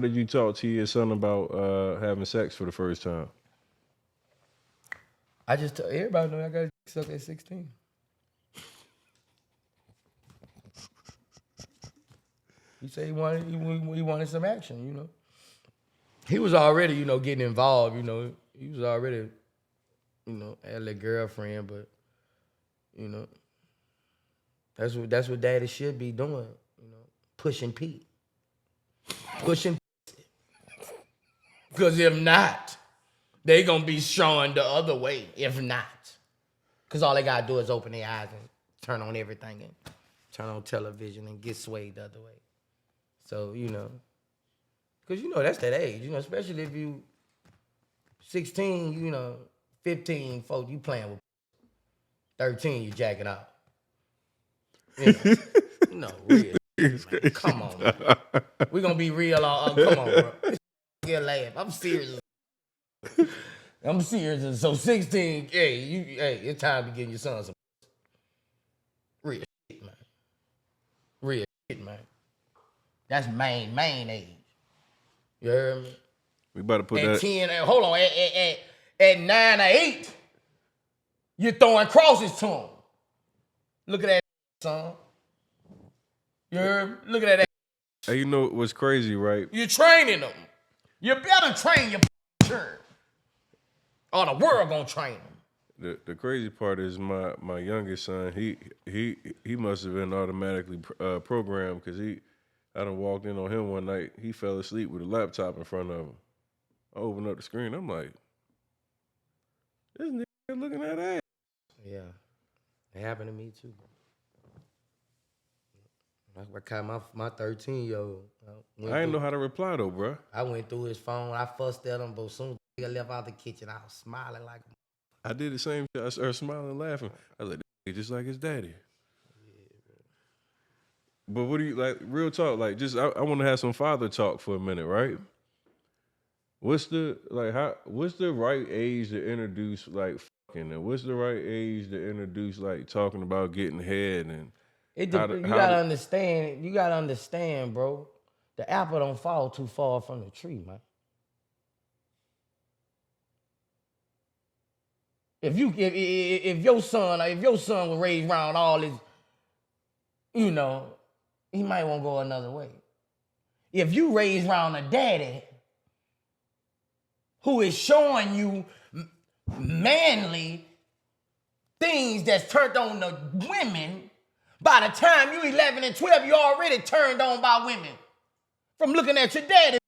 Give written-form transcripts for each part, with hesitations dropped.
Did you talk to your son about having sex for the first time? I just tell everybody know I got suck at 16. He said he wanted some action, you know. He was already, you know, getting involved, you know. He was already, you know, had a girlfriend, but you know, that's what daddy should be doing, you know, pushing Pete. Pushing, because if not, they gonna be showing the other way. If not, because all they gotta do is open their eyes and turn on everything and turn on television and get swayed the other way. So you know, because you know that's that age, you know, especially if you 16, you know, 15, folks, you playing with 13, you jacking out. You know, no real. Man. Come on, man. We gonna be real. Come on, bro. Get a laugh. I'm serious. I'm serious. So 16, hey, it's time to get your son some real shit, man. Real shit, man. That's main age. You heard me? We about to put At that. 10, hold on, at 9 or 8, you're throwing crosses to him. Look at that, son. You heard me? Look at that. Hey, you know what's crazy, right? You're training them. You better train your children, or the world gonna train them. The crazy part is my youngest son. He must have been automatically programmed because I done walked in on him one night. He fell asleep with a laptop in front of him. I opened up the screen. I'm like, this nigga looking at ass. Yeah, it happened to me too. I caught my 13-year-old. I didn't know how to reply though, bro. I went through his phone. I fussed at him, but as soon as he left out the kitchen, I was smiling like I did the same shit. I started smiling and laughing. I was like, this nigga just like his daddy. But what do you like? Real talk, like just I want to have some father talk for a minute, right? What's the What's the right age to introduce like fucking, and what's the right age to introduce like talking about getting head and it. how You to gotta understand. You gotta understand, bro. The apple don't fall too far from the tree, man. If your son was raised around all this, you know, he might want to go another way. If you raised around a daddy who is showing you manly things that's turned on the women, by the time you 11 and 12, you already turned on by women from looking at your daddy.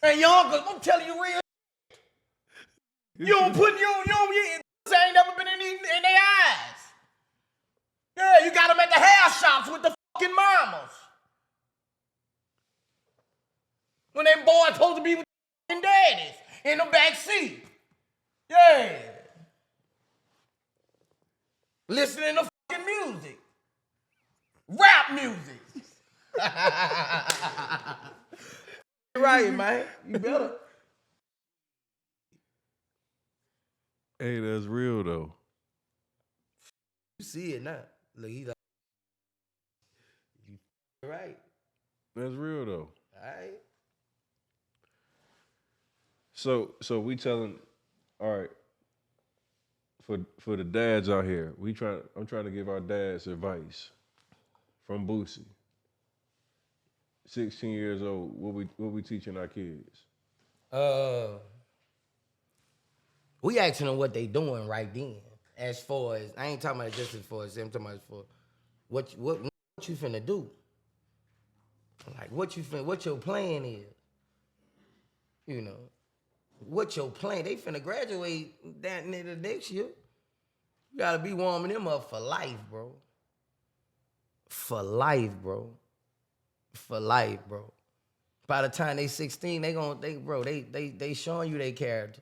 And your uncle, I'm telling you real. You ain't never been in their eyes. Yeah, you got them at the hair shops with the fucking mamas. When them boys supposed to be with the daddies in the back seat. Yeah. Listening to fucking music. Rap music. Right, man. You better. Hey, that's real though. You see it now. Look, he like, you right. That's real though. All right. So we telling, all right, for the dads out here, I'm trying to give our dads advice from Boosie. 16 years old, what we teaching our kids? Uh, we asking them what they doing right then. As far as I ain't talking about just as far as I'm talking about for what you finna do. Like what your plan is. You know, what your plan? They finna graduate that nigga next year. You gotta be warming them up for life, bro. For life, bro. For life, bro. By the time they 16, they showing you their character.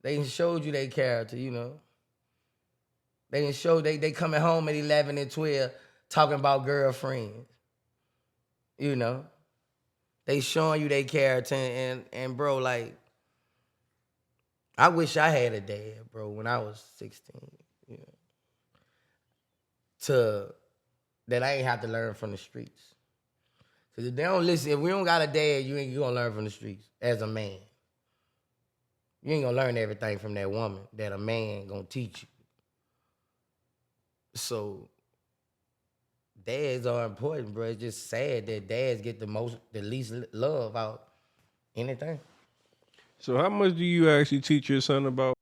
They showed you their character, you know. They coming home at 11 and 12 talking about girlfriends. You know. They showing you their character and bro, like, I wish I had a dad, bro, when I was 16. You know. That I ain't have to learn from the streets. Cause if they don't listen, if we don't got a dad, you gonna learn from the streets as a man. You ain't gonna learn everything from that woman that a man gonna teach you. So dads are important, bro. It's just sad that dads get the least love out anything. So how much do you actually teach your son about?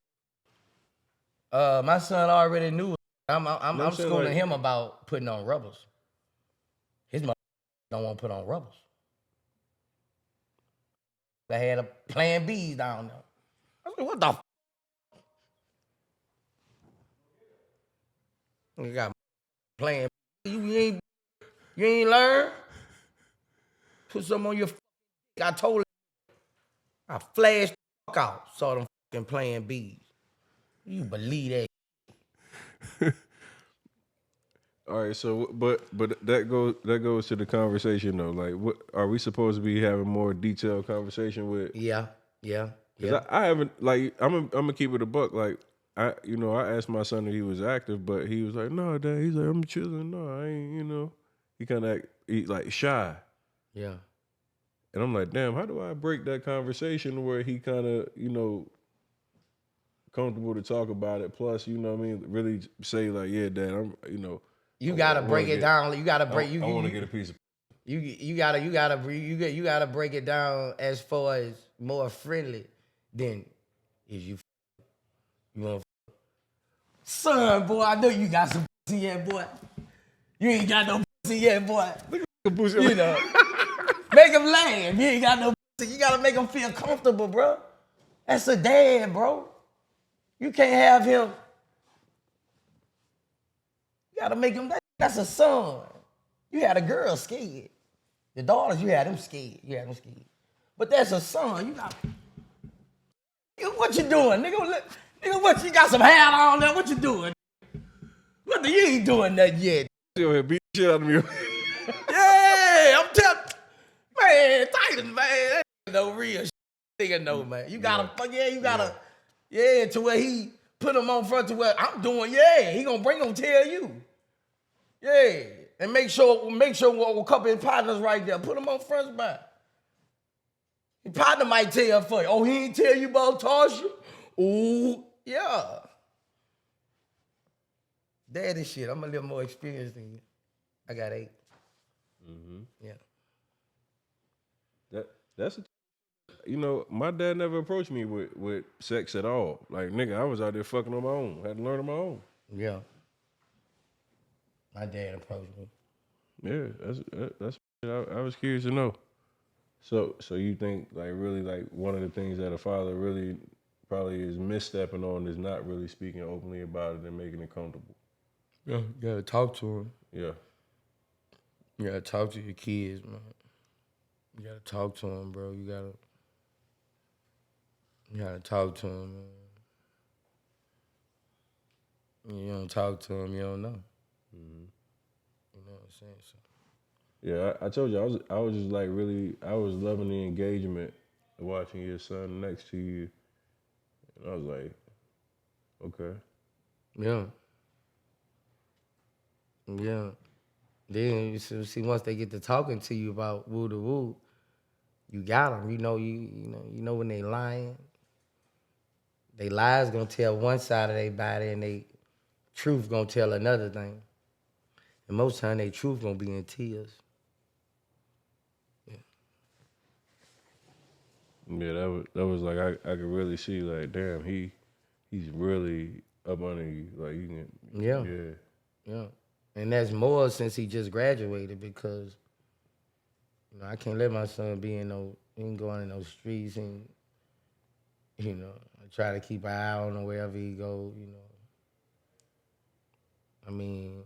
My son already knew. I'm I'm saying, schooling like, him about putting on rubbers. His mother don't want to put on rubbers. They had a plan B's down there. I said, what the f? You got plan B. You ain't learn? Put something on your f. I told him. I flashed the f out. Saw them fucking plan B's. You believe that? all right, so but that goes to the conversation though. Like, what are we supposed to be having more detailed conversation with? Yeah. Because I haven't, like, I'm gonna keep it a buck. Like, I asked my son if he was active, but he was like, no, dad. He's like, I'm chilling. No, I ain't. He kind of like shy. Yeah. And I'm like, damn, how do I break that conversation where he kind of, comfortable to talk about it? Plus, you know what I mean, really say like, yeah, dad, You I gotta wanna break it get- down. You gotta break. I want to get a piece of. You gotta break it down as far as more friendly than is you. You want, son, boy. I know you got some pussy yet, boy. You ain't got no pussy yet, boy. You know, make him laugh. You ain't got no pussy. You gotta make him feel comfortable, bro. That's a dad, bro. You can't have him. You gotta make him. That's a son. You had a girl scared. The daughters, you had them scared. But that's a son. You got. What you doing, nigga? Nigga, what you got some hair on there? What you doing? You ain't doing nothing yet. You here beat the shit out of me. Yeah, I'm telling. Man, Titan, man, that ain't no real shit. Nigga, no, man. You gotta, to where he put him on front to where I'm doing, he gonna tell you. Yeah. And make sure a couple of his partners right there. Put him on front back. Your partner might tell for you. Oh, he ain't tell you about Tasha? Ooh, yeah. Daddy shit. I'm a little more experienced than you. I got 8. Mm-hmm. Yeah. That's my dad never approached me with sex at all. Like, nigga, I was out there fucking on my own. Had to learn on my own. Yeah. My dad approached me. Yeah, that's I was curious to know. So you think, like, really, like, one of the things that a father really probably is misstepping on is not really speaking openly about it and making it comfortable. Yeah, you gotta talk to him. Yeah. You gotta talk to your kids, man. You gotta talk to them, bro. You gotta talk to them, man. You don't talk to them, you don't know. Mm-hmm. You know what I'm saying? So. Yeah, I told you I was just like really I was loving the engagement of watching your son next to you, and I was like, okay. Yeah. Yeah. Then you see once they get to talking to you about woo to woo, you got them. You know when they lying. They lies gonna tell one side of their body, and they truth gonna tell another thing. And most time, they truth gonna be in tears. Yeah, that was like I could really see, like, damn, he's really up under you, like, you can. Yeah. And that's more since he just graduated, because I can't let my son be he ain't going in those streets, and I try to keep an eye on him wherever he go. I mean,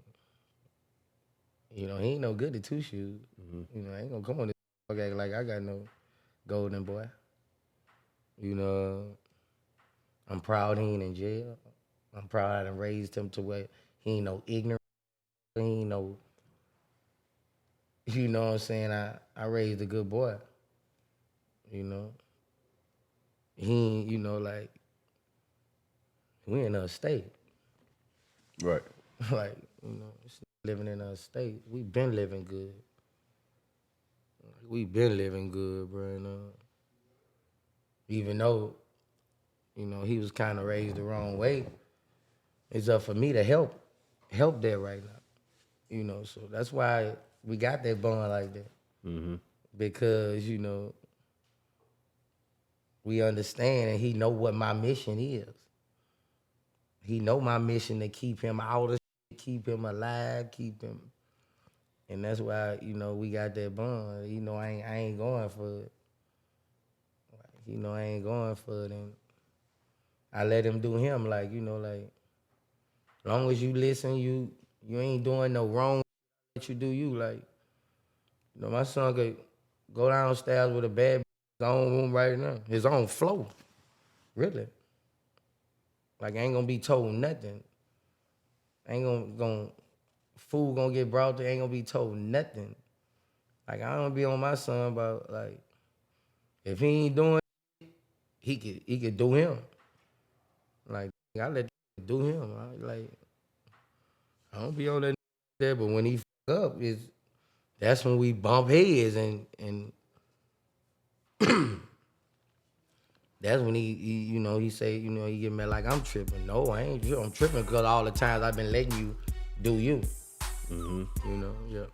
he ain't no good at two shoes. I ain't gonna come on this act like I got no golden boy. I'm proud he ain't in jail. I'm proud I done raised him to where he ain't no ignorant. He ain't no, what I'm saying? I raised a good boy. He ain't, like, we in a state. Right. Like, living in a state. We been living good. We been living good, bro. And, even though, he was kind of raised the wrong way, it's up for me to help that right now. So that's why we got that bond like that. Mm-hmm. Because, we understand and he know what my mission is. He know my mission to keep him out of shit, keep him alive, keep him. And that's why, we got that bond. I ain't going for it. I ain't going for it. And I let him do him. Like, long as you listen, you ain't doing no wrong. Let you do you. Like, my son could go downstairs with a bad his own room right now, his own flow. Really. Like, I ain't gonna be told nothing. Ain't gonna food gonna get brought there, ain't gonna be told nothing. Like, I don't be on my son about, like, if he ain't doing it, he could do him. Like, I let do him. I don't be on that there, but when he fuck up, that's when we bump heads and that's when he say, he get mad like I'm tripping. No, I ain't. I'm tripping because all the times I've been letting you do you. Mm-hmm. Yeah.